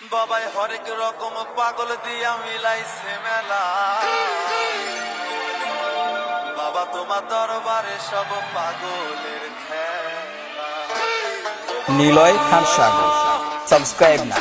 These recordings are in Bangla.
বাবাই হরেক রকম পাগল দিয়া মিলাইছে মেলা, বাবা তোমার দরবারে সব পাগলের খেলা। নিলয় খান সাগর, সাবস্ক্রাইব না।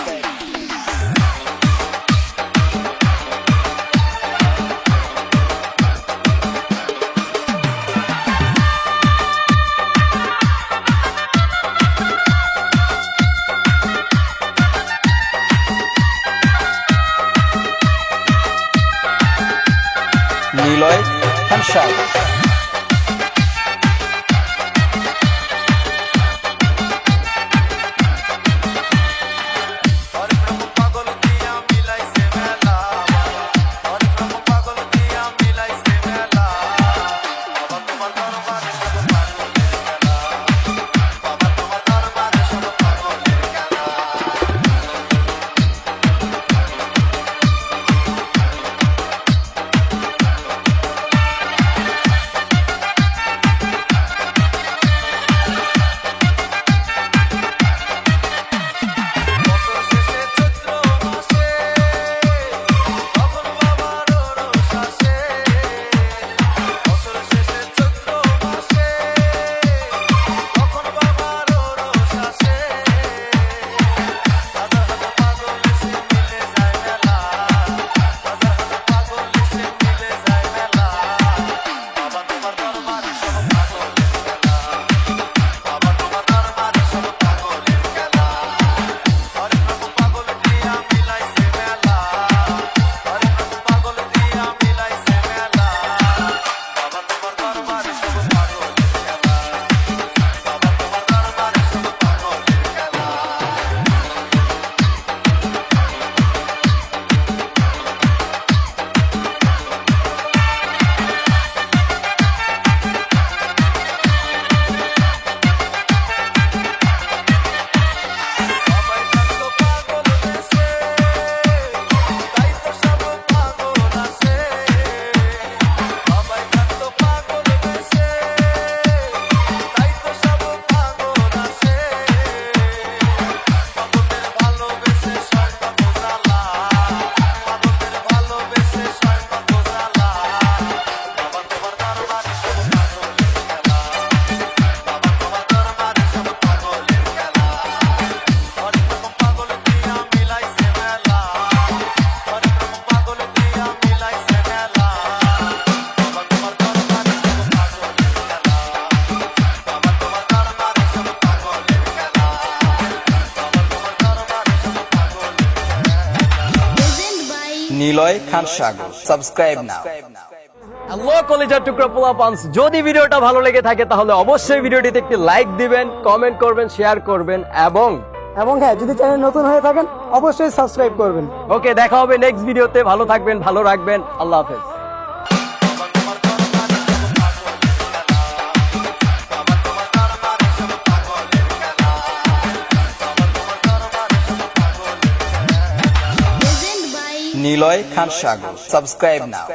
নিলয় খান সাগর। নিলয় খান সাগর, সাবস্ক্রাইব নাও। হ্যালো কলিজার টুকরা পোলাপানস, যদি ভিডিওটা ভালো লেগে থাকে তাহলে অবশ্যই ভিডিওটিতে একটি লাইক দিবেন, কমেন্ট করবেন, শেয়ার করবেন এবং হ্যাঁ, যদি চ্যানেল নতুন হয়ে থাকেন অবশ্যই সাবস্ক্রাইব করবেন। ওকে, দেখা হবে নেক্সট ভিডিওতে। ভালো থাকবেন, ভালো রাখবেন। আল্লাহ হাফেজ। নিলয় খান সাগর, সাবস্ক্রাইব নাও।